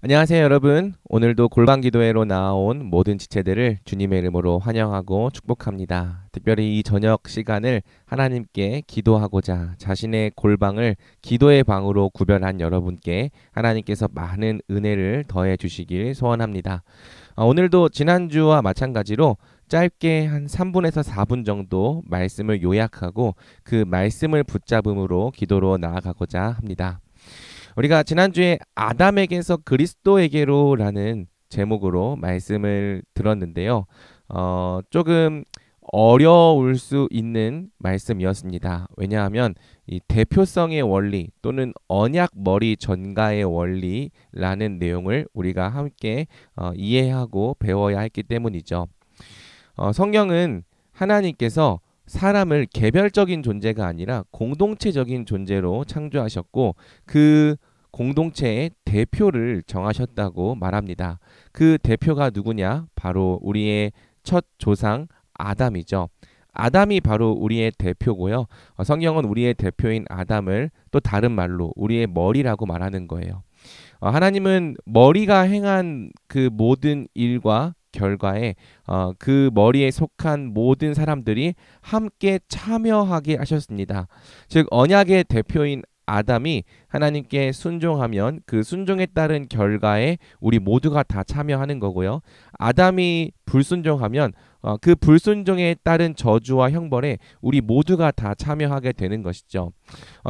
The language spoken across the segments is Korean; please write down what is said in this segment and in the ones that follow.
안녕하세요, 여러분. 오늘도 골방 기도회로 나온 모든 지체들을 주님의 이름으로 환영하고 축복합니다. 특별히 이 저녁 시간을 하나님께 기도하고자 자신의 골방을 기도의 방으로 구별한 여러분께 하나님께서 많은 은혜를 더해 주시길 소원합니다. 오늘도 지난주와 마찬가지로 짧게 한 3분에서 4분 정도 말씀을 요약하고 그 말씀을 붙잡음으로 기도로 나아가고자 합니다. 우리가 지난주에 아담에게서 그리스도에게로라는 제목으로 말씀을 들었는데요. 조금 어려울 수 있는 말씀이었습니다. 왜냐하면 이 대표성의 원리 또는 언약 머리 전가의 원리라는 내용을 우리가 함께 이해하고 배워야 했기 때문이죠. 성경은 하나님께서 사람을 개별적인 존재가 아니라 공동체적인 존재로 창조하셨고 그 공동체의 대표를 정하셨다고 말합니다. 그 대표가 누구냐? 바로 우리의 첫 조상 아담이죠. 아담이 바로 우리의 대표고요. 성경은 우리의 대표인 아담을 또 다른 말로 우리의 머리라고 말하는 거예요. 하나님은 머리가 행한 그 모든 일과 결과에 그 머리에 속한 모든 사람들이 함께 참여하게 하셨습니다. 즉 언약의 대표인 아담이 하나님께 순종하면 그 순종에 따른 결과에 우리 모두가 다 참여하는 거고요. 아담이 불순종하면 그 불순종에 따른 저주와 형벌에 우리 모두가 다 참여하게 되는 것이죠.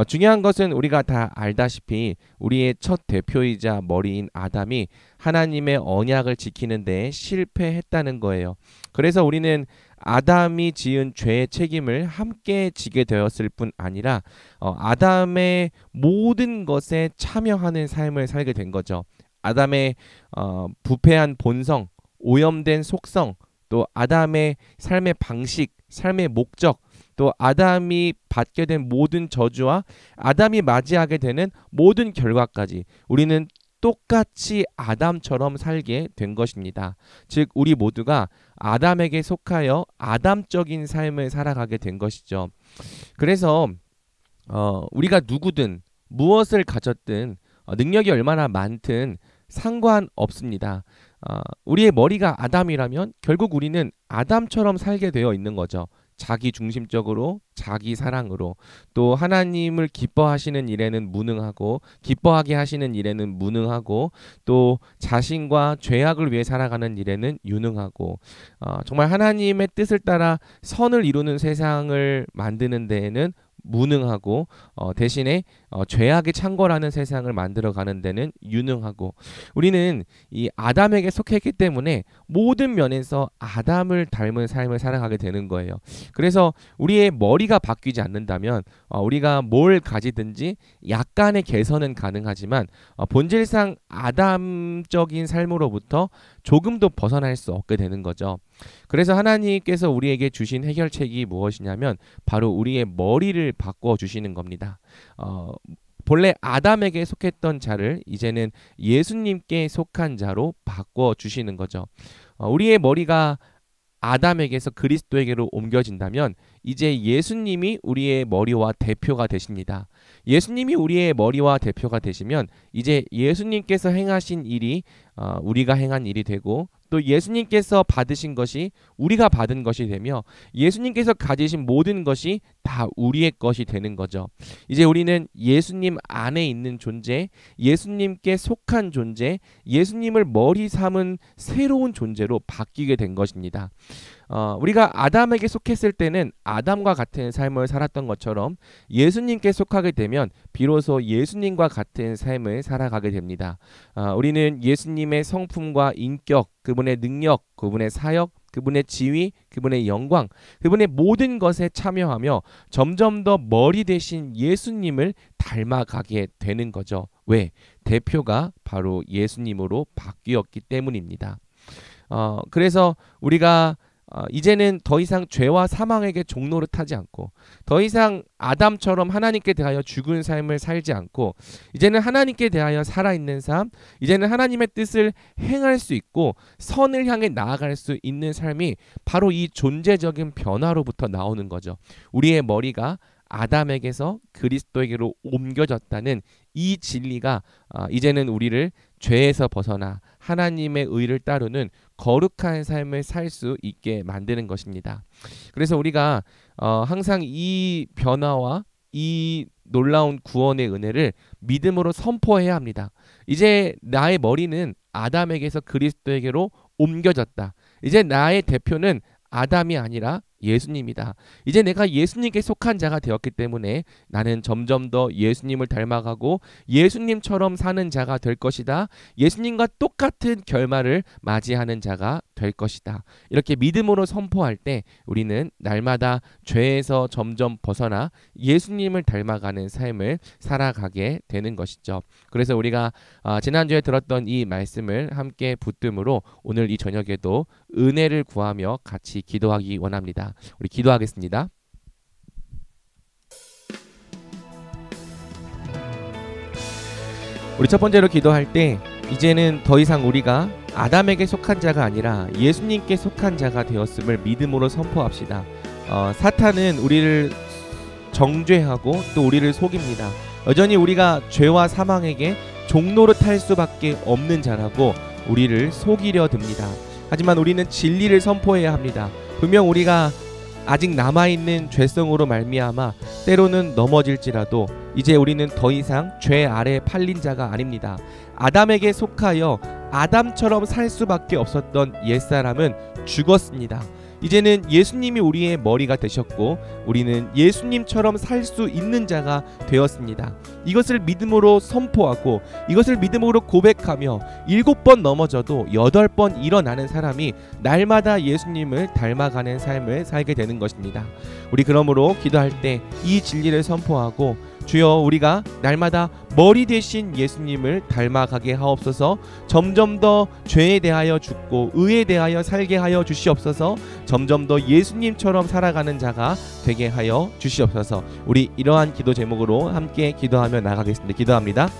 중요한 것은 우리가 다 알다시피 우리의 첫 대표이자 머리인 아담이 하나님의 언약을 지키는 데 실패했다는 거예요. 그래서 우리는 아담이 지은 죄의 책임을 함께 지게 되었을 뿐 아니라 아담의 모든 것에 참여하는 삶을 살게 된 거죠. 아담의 부패한 본성, 오염된 속성, 또 아담의 삶의 방식, 삶의 목적, 또 아담이 받게 된 모든 저주와 아담이 맞이하게 되는 모든 결과까지 우리는 똑같이 아담처럼 살게 된 것입니다. 즉 우리 모두가 아담에게 속하여 아담적인 삶을 살아가게 된 것이죠. 그래서 우리가 누구든 무엇을 가졌든 능력이 얼마나 많든 상관없습니다. 우리의 머리가 아담이라면 결국 우리는 아담처럼 살게 되어 있는 거죠. 자기 중심적으로, 자기 사랑으로, 또 하나님을 기뻐하시는 일에는 무능하고, 기뻐하게 하시는 일에는 무능하고, 또 자신과 죄악을 위해 살아가는 일에는 유능하고, 정말 하나님의 뜻을 따라 선을 이루는 세상을 만드는 데에는 무능하고 대신에 죄악에 창궐하는 세상을 만들어가는 데는 유능하고 우리는 이 아담에게 속했기 때문에 모든 면에서 아담을 닮은 삶을 살아가게 되는 거예요. 그래서 우리의 머리가 바뀌지 않는다면 우리가 뭘 가지든지 약간의 개선은 가능하지만 본질상 아담적인 삶으로부터 조금도 벗어날 수 없게 되는 거죠. 그래서 하나님께서 우리에게 주신 해결책이 무엇이냐면 바로 우리의 머리를 바꿔 주시는 겁니다. 본래 아담에게 속했던 자를 이제는 예수님께 속한 자로 바꿔 주시는 거죠. 우리의 머리가 아담에게서 그리스도에게로 옮겨진다면 이제 예수님이 우리의 머리와 대표가 되십니다. 예수님이 우리의 머리와 대표가 되시면 이제 예수님께서 행하신 일이 우리가 행한 일이 되고 또 예수님께서 받으신 것이 우리가 받은 것이 되며 예수님께서 가지신 모든 것이 다 우리의 것이 되는 거죠. 이제 우리는 예수님 안에 있는 존재, 예수님께 속한 존재, 예수님을 머리 삼은 새로운 존재로 바뀌게 된 것입니다. 우리가 아담에게 속했을 때는 아담과 같은 삶을 살았던 것처럼 예수님께 속하게 되면 비로소 예수님과 같은 삶을 살아가게 됩니다. 우리는 예수님의 성품과 인격, 그분의 능력, 그분의 사역, 그분의 지위, 그분의 영광, 그분의 모든 것에 참여하며 점점 더 머리 대신 예수님을 닮아가게 되는 거죠. 왜? 대표가 바로 예수님으로 바뀌었기 때문입니다. 그래서 우리가 이제는 더 이상 죄와 사망에게 종노릇하지 않고 더 이상 아담처럼 하나님께 대하여 죽은 삶을 살지 않고 이제는 하나님께 대하여 살아있는 삶, 이제는 하나님의 뜻을 행할 수 있고 선을 향해 나아갈 수 있는 삶이 바로 이 존재적인 변화로부터 나오는 거죠. 우리의 머리가 아담에게서 그리스도에게로 옮겨졌다는 이 진리가 이제는 우리를 죄에서 벗어나 하나님의 의를 따르는 거룩한 삶을 살 수 있게 만드는 것입니다. 그래서 우리가 항상 이 변화와 이 놀라운 구원의 은혜를 믿음으로 선포해야 합니다. 이제 나의 머리는 아담에게서 그리스도에게로 옮겨졌다. 이제 나의 대표는 아담이 아니라 예수님이다. 이제 내가 예수님께 속한 자가 되었기 때문에 나는 점점 더 예수님을 닮아가고 예수님처럼 사는 자가 될 것이다. 예수님과 똑같은 결말을 맞이하는 자가 될 것이다. 이렇게 믿음으로 선포할 때 우리는 날마다 죄에서 점점 벗어나 예수님을 닮아가는 삶을 살아가게 되는 것이죠. 그래서 우리가 지난주에 들었던 이 말씀을 함께 붙듦으로 오늘 이 저녁에도 은혜를 구하며 같이 기도하기 원합니다. 우리 기도하겠습니다. 우리 첫 번째로 기도할 때 이제는 더 이상 우리가 아담에게 속한 자가 아니라 예수님께 속한 자가 되었음을 믿음으로 선포합시다. 사탄은 우리를 정죄하고 또 우리를 속입니다. 여전히 우리가 죄와 사망에게 종노릇 할 수밖에 없는 자라고 우리를 속이려 듭니다. 하지만 우리는 진리를 선포해야 합니다. 분명 우리가 아직 남아있는 죄성으로 말미암아 때로는 넘어질지라도 이제 우리는 더 이상 죄 아래 팔린 자가 아닙니다. 아담에게 속하여 아담처럼 살 수밖에 없었던 옛사람은 죽었습니다. 이제는 예수님이 우리의 머리가 되셨고 우리는 예수님처럼 살 수 있는 자가 되었습니다. 이것을 믿음으로 선포하고 이것을 믿음으로 고백하며 7번 넘어져도 8번 일어나는 사람이 날마다 예수님을 닮아가는 삶을 살게 되는 것입니다. 우리 그러므로 기도할 때 이 진리를 선포하고 주여 우리가 날마다 머리 되신 예수님을 닮아가게 하옵소서. 점점 더 죄에 대하여 죽고 의에 대하여 살게 하여 주시옵소서. 점점 더 예수님처럼 살아가는 자가 되게 하여 주시옵소서. 우리 이러한 기도 제목으로 함께 기도하며 나가겠습니다. 기도합니다.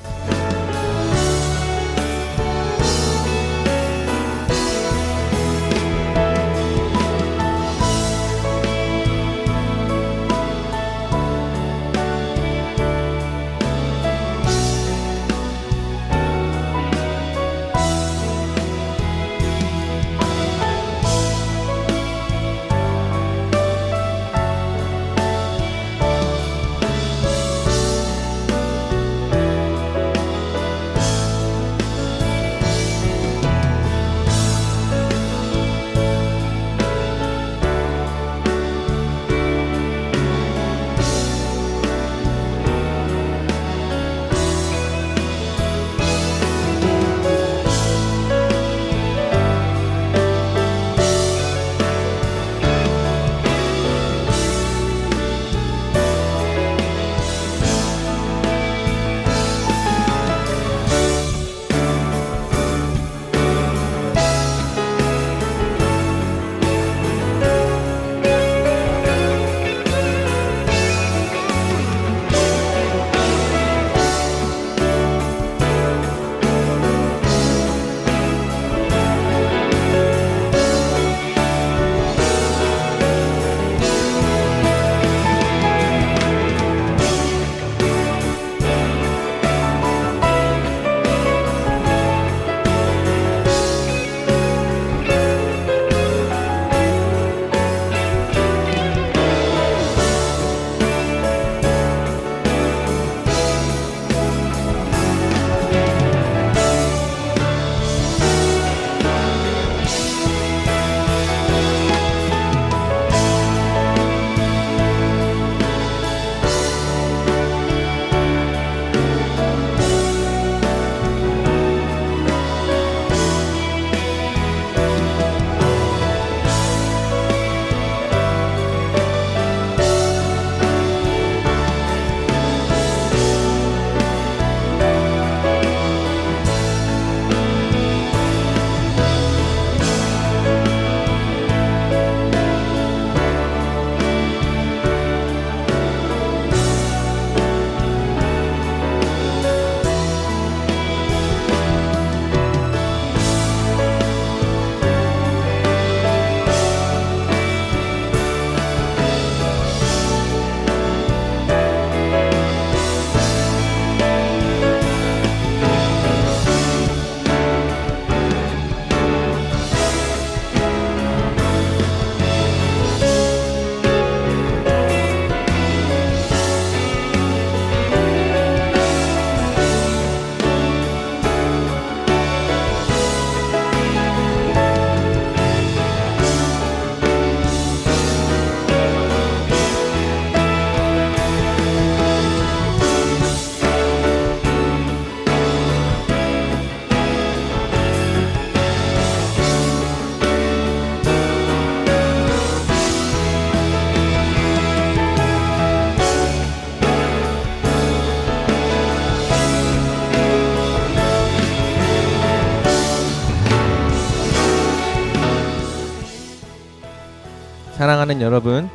사랑하는 여러분,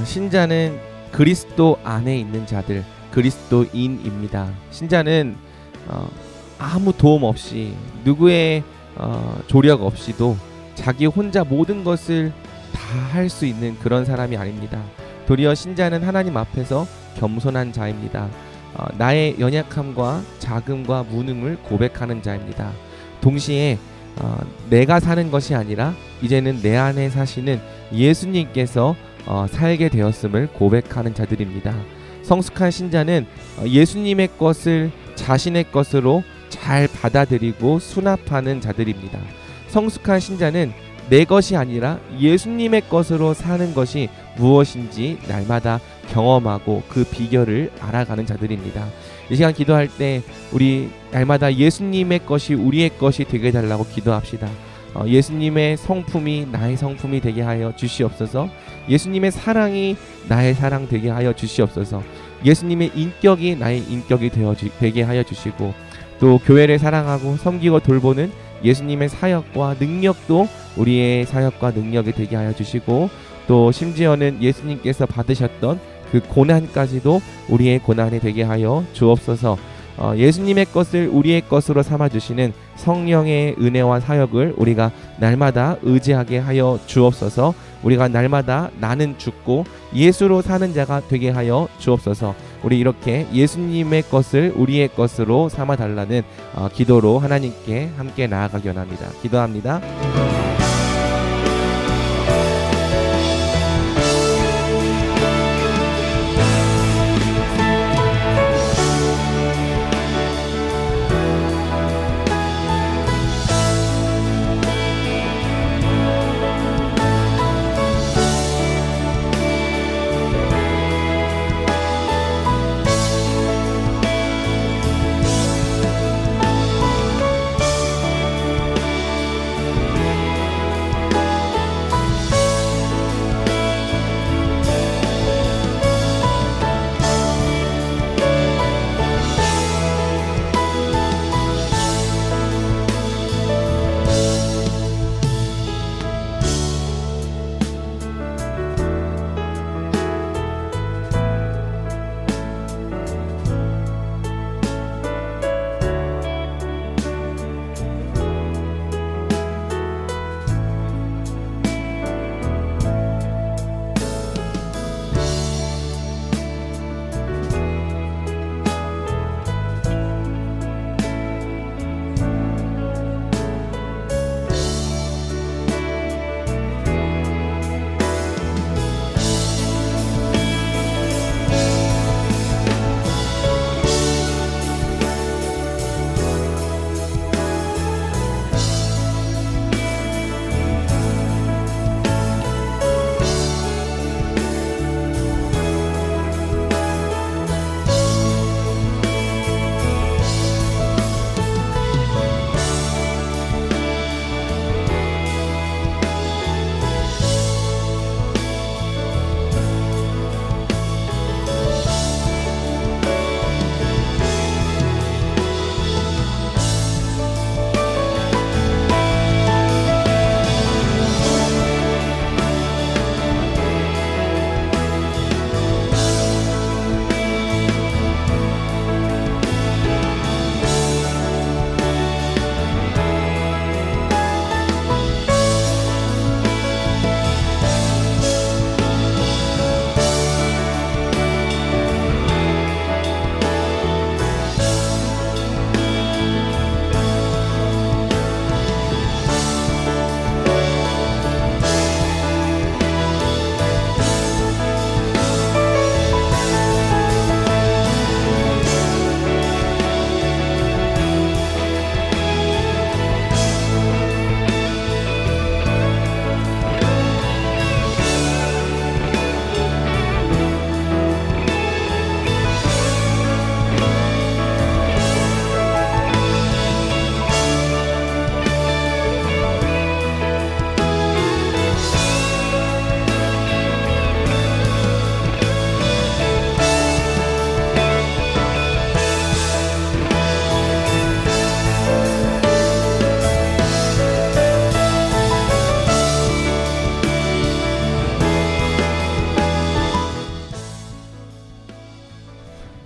신자는 그리스도 안에 있는 자들, 그리스도인입니다. 신자는 아무 도움 없이, 누구의 조력 없이도 자기 혼자 모든 것을 다 할 수 있는 그런 사람이 아닙니다. 도리어 신자는 하나님 앞에서 겸손한 자입니다. 나의 연약함과 자금과 무능을 고백하는 자입니다. 동시에 내가 사는 것이 아니라 이제는 내 안에 사시는 예수님께서 살게 되었음을 고백하는 자들입니다. 성숙한 신자는 예수님의 것을 자신의 것으로 잘 받아들이고 수납하는 자들입니다. 성숙한 신자는 내 것이 아니라 예수님의 것으로 사는 것이 무엇인지 날마다 경험하고 그 비결을 알아가는 자들입니다. 이 시간 기도할 때 우리 날마다 예수님의 것이 우리의 것이 되게 해달라고 기도합시다. 예수님의 성품이 나의 성품이 되게 하여 주시옵소서. 예수님의 사랑이 나의 사랑 되게 하여 주시옵소서. 예수님의 인격이 나의 인격이 되게 하여 주시고, 또 교회를 사랑하고 섬기고 돌보는 예수님의 사역과 능력도 우리의 사역과 능력이 되게 하여 주시고, 또 심지어는 예수님께서 받으셨던 그 고난까지도 우리의 고난이 되게 하여 주옵소서. 예수님의 것을 우리의 것으로 삼아주시는 성령의 은혜와 사역을 우리가 날마다 의지하게 하여 주옵소서. 우리가 날마다 나는 죽고 예수로 사는 자가 되게 하여 주옵소서. 우리 이렇게 예수님의 것을 우리의 것으로 삼아달라는 기도로 하나님께 함께 나아가기 원합니다. 기도합니다.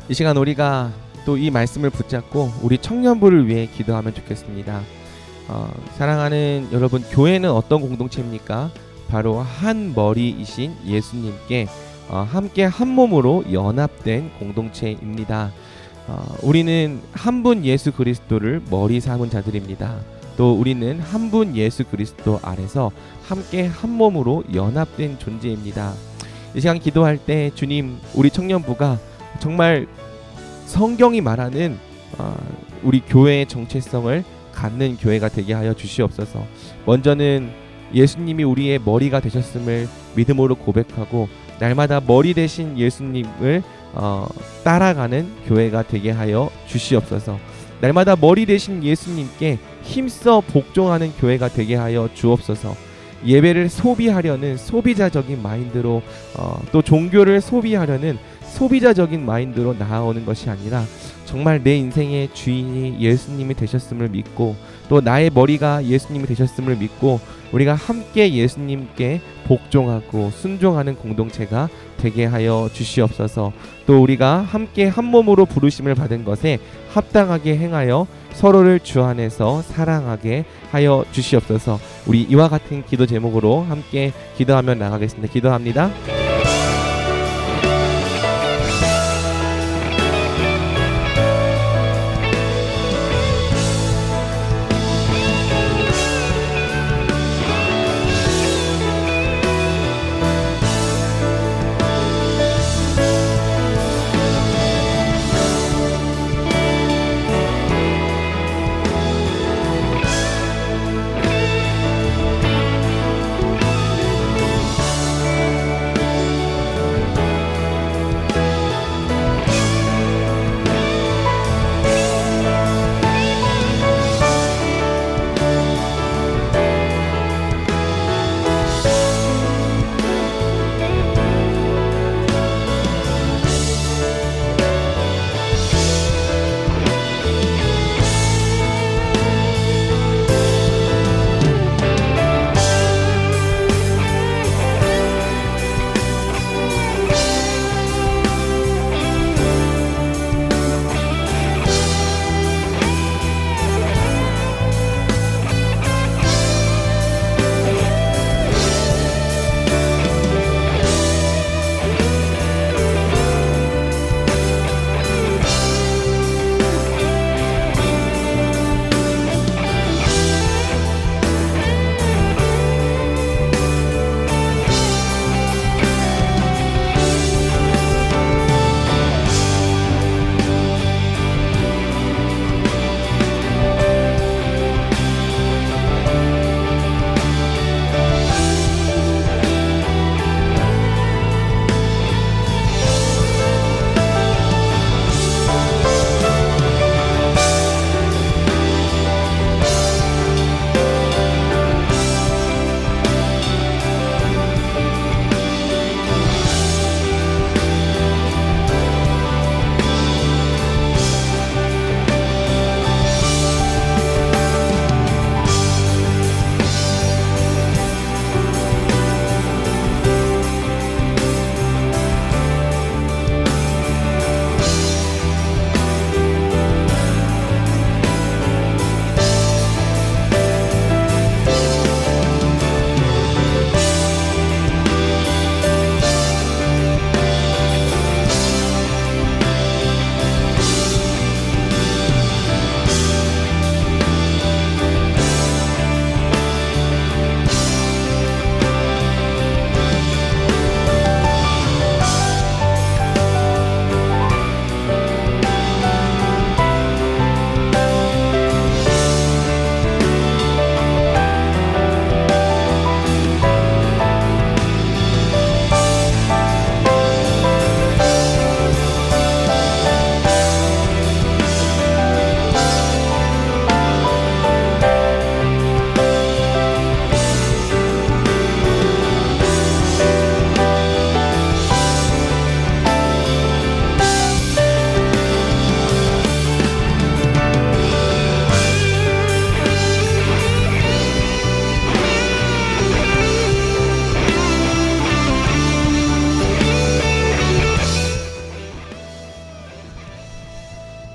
이 시간 우리가 또 이 말씀을 붙잡고 우리 청년부를 위해 기도하면 좋겠습니다. 사랑하는 여러분, 교회는 어떤 공동체입니까? 바로 한 머리이신 예수님께 함께 한 몸으로 연합된 공동체입니다. 우리는 한 분 예수 그리스도를 머리 삼은 자들입니다. 또 우리는 한 분 예수 그리스도 아래서 함께 한 몸으로 연합된 존재입니다. 이 시간 기도할 때 주님, 우리 청년부가 정말 성경이 말하는 우리 교회의 정체성을 갖는 교회가 되게 하여 주시옵소서. 먼저는 예수님이 우리의 머리가 되셨음을 믿음으로 고백하고 날마다 머리 되신 예수님을 따라가는 교회가 되게 하여 주시옵소서. 날마다 머리 되신 예수님께 힘써 복종하는 교회가 되게 하여 주옵소서. 예배를 소비하려는 소비자적인 마인드로 또 종교를 소비하려는 소비자적인 마인드로 나아오는 것이 아니라 정말 내 인생의 주인이 예수님이 되셨음을 믿고 또 나의 머리가 예수님이 되셨음을 믿고 우리가 함께 예수님께 복종하고 순종하는 공동체가 되게 하여 주시옵소서. 또 우리가 함께 한 몸으로 부르심을 받은 것에 합당하게 행하여 서로를 주 안에서 사랑하게 하여 주시옵소서. 우리 이와 같은 기도 제목으로 함께 기도하며 나가겠습니다. 기도합니다.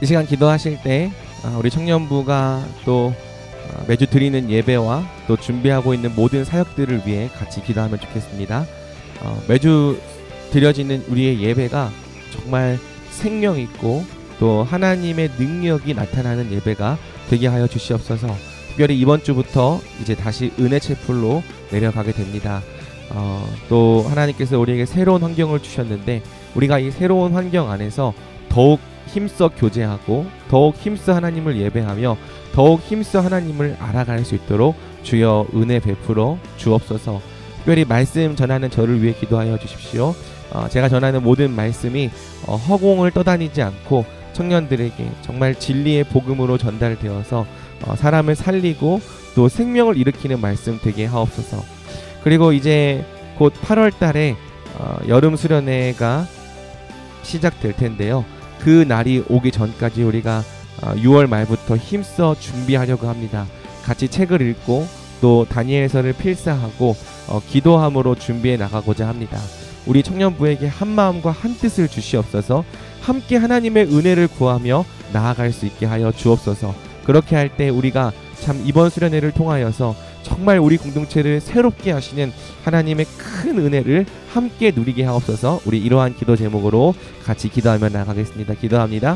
이 시간 기도하실 때 우리 청년부가 또 매주 드리는 예배와 또 준비하고 있는 모든 사역들을 위해 같이 기도하면 좋겠습니다. 매주 드려지는 우리의 예배가 정말 생명 있고 또 하나님의 능력이 나타나는 예배가 되게 하여 주시옵소서. 특별히 이번 주부터 이제 다시 은혜 채플로 내려가게 됩니다. 또 하나님께서 우리에게 새로운 환경을 주셨는데 우리가 이 새로운 환경 안에서 더욱 힘써 교제하고 더욱 힘써 하나님을 예배하며 더욱 힘써 하나님을 알아갈 수 있도록 주여 은혜 베풀어 주옵소서. 특별히 말씀 전하는 저를 위해 기도하여 주십시오. 제가 전하는 모든 말씀이 허공을 떠다니지 않고 청년들에게 정말 진리의 복음으로 전달되어서 사람을 살리고 또 생명을 일으키는 말씀 되게 하옵소서. 그리고 이제 곧 8월 달에 여름 수련회가 시작될 텐데요. 그 날이 오기 전까지 우리가 6월 말부터 힘써 준비하려고 합니다. 같이 책을 읽고 또 다니엘서를 필사하고 기도함으로 준비해 나가고자 합니다. 우리 청년부에게 한 마음과 한 뜻을 주시옵소서. 함께 하나님의 은혜를 구하며 나아갈 수 있게 하여 주옵소서. 그렇게 할 때 우리가 참 이번 수련회를 통하여서 정말 우리 공동체를 새롭게 하시는 하나님의 큰 은혜를 함께 누리게 하옵소서. 우리 이러한 기도 제목으로 같이 기도하며 나가겠습니다. 기도합니다.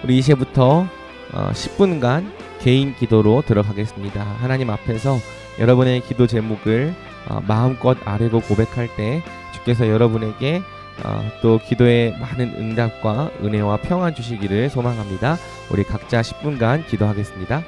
우리 이제부터 10분간 개인 기도로 들어가겠습니다. 하나님 앞에서 여러분의 기도 제목을 마음껏 아뢰고 고백할 때 주께서 여러분에게 또 기도에 많은 응답과 은혜와 평안 주시기를 소망합니다. 우리 각자 10분간 기도하겠습니다.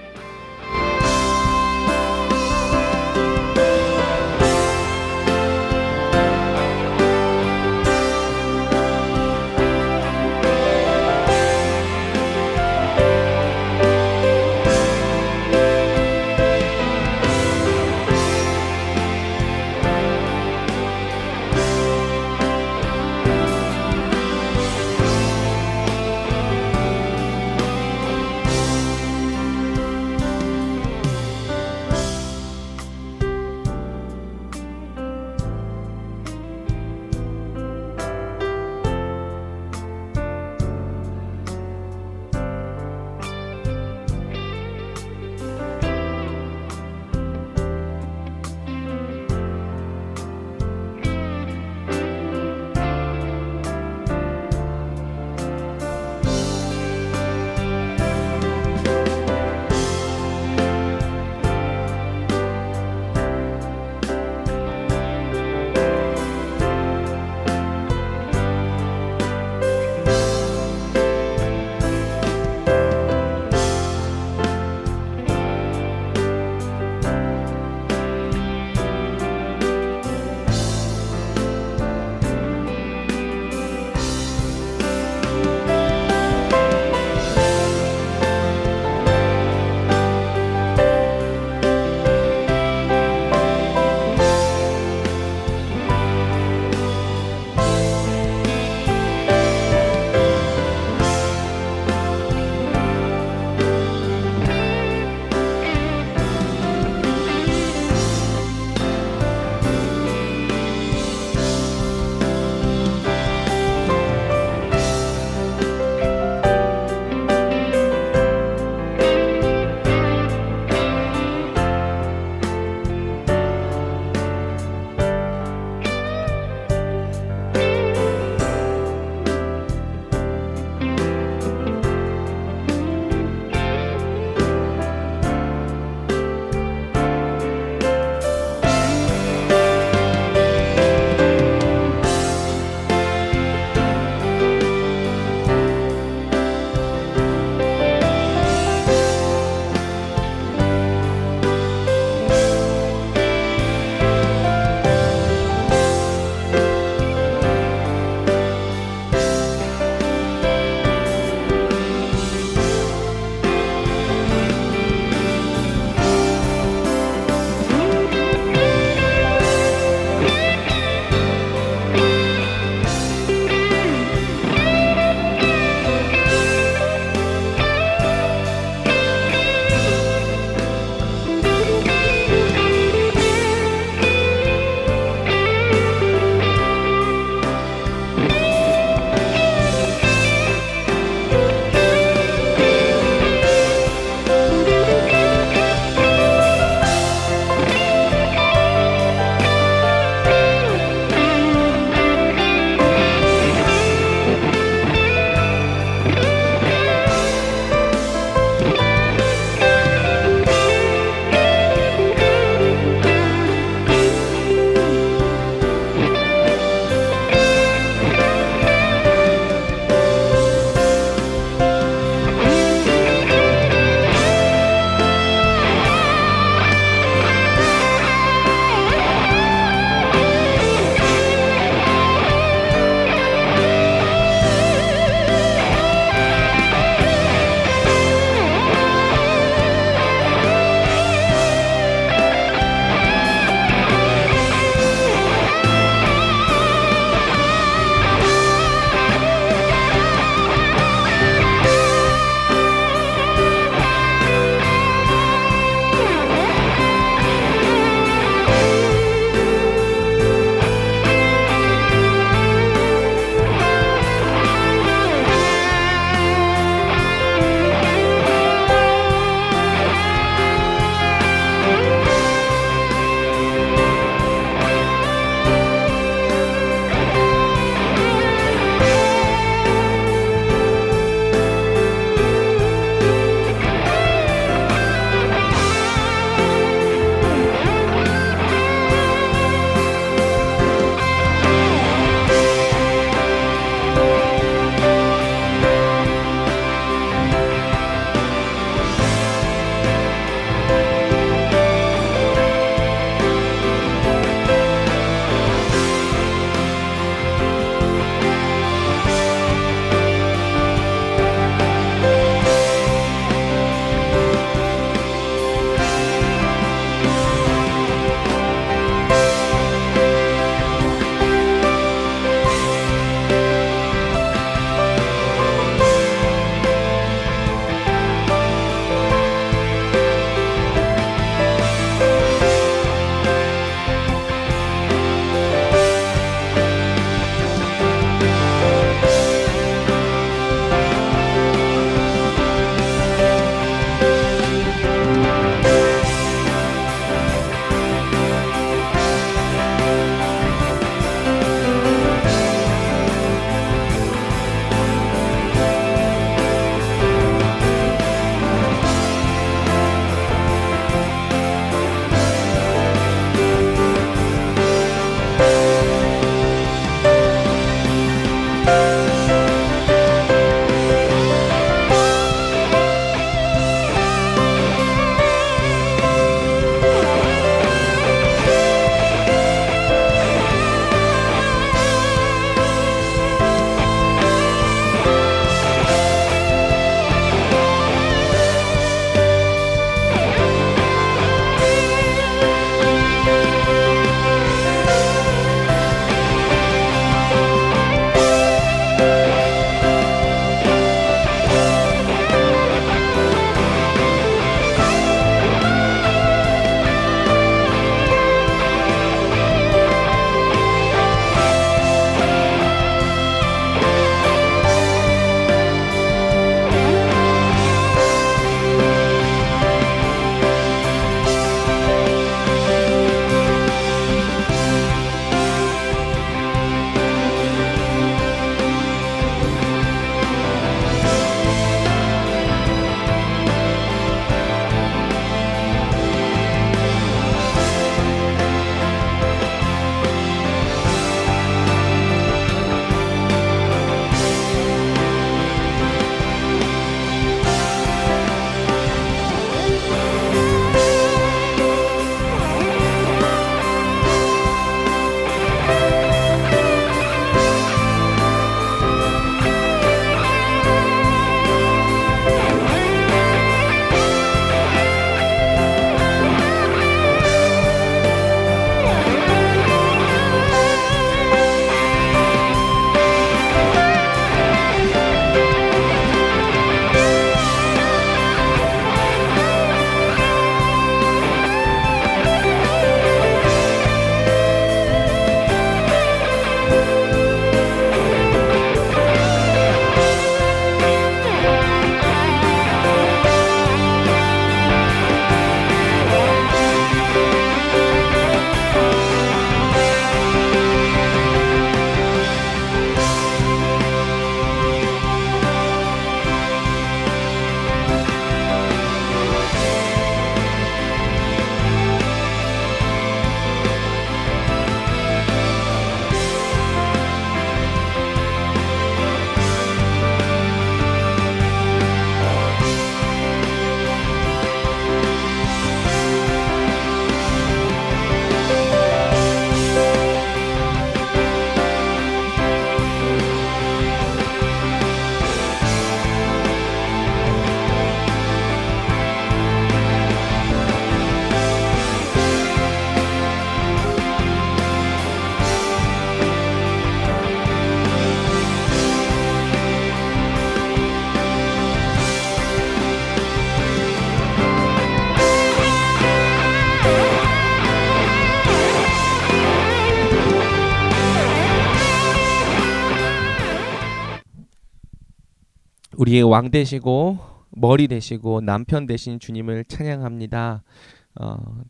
우리의 왕 되시고 머리 되시고 남편 되신 주님을 찬양합니다.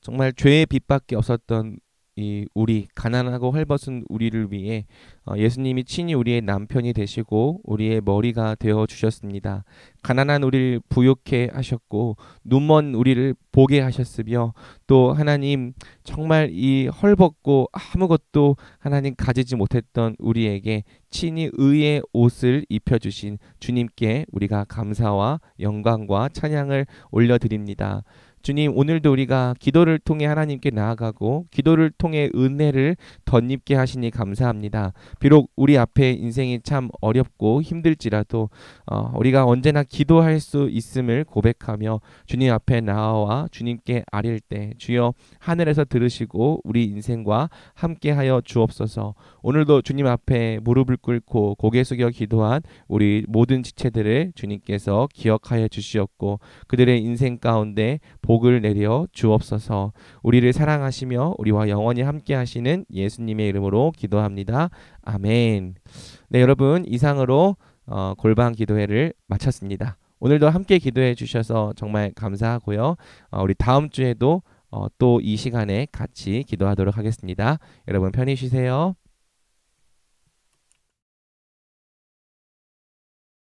정말 죄의 빚밖에 없었던 이 우리 가난하고 헐벗은 우리를 위해 예수님이 친히 우리의 남편이 되시고 우리의 머리가 되어 주셨습니다. 가난한 우리를 부욕해 하셨고 눈먼 우리를 보게 하셨으며 또 하나님 정말 이 헐벗고 아무것도 하나님 가지지 못했던 우리에게 친히 의의 옷을 입혀주신 주님께 우리가 감사와 영광과 찬양을 올려드립니다. 주님, 오늘도 우리가 기도를 통해 하나님께 나아가고 기도를 통해 은혜를 덧입게 하시니 감사합니다. 비록 우리 앞에 인생이 참 어렵고 힘들지라도 우리가 언제나 기도할 수 있음을 고백하며 주님 앞에 나와 주님께 아릴 때 주여 하늘에서 들으시고 우리 인생과 함께하여 주옵소서. 오늘도 주님 앞에 무릎을 꿇고 고개 숙여 기도한 우리 모든 지체들을 주님께서 기억하여 주시옵고 그들의 인생 가운데 복을 내려 주옵소서. 우리를 사랑하시며 우리와 영원히 함께 하시는 예수님의 이름으로 기도합니다. 아멘. 네, 여러분 이상으로 골방 기도회를 마쳤습니다. 오늘도 함께 기도해 주셔서 정말 감사하고요. 우리 다음 주에도 또 이 시간에 같이 기도하도록 하겠습니다. 여러분 편히 쉬세요.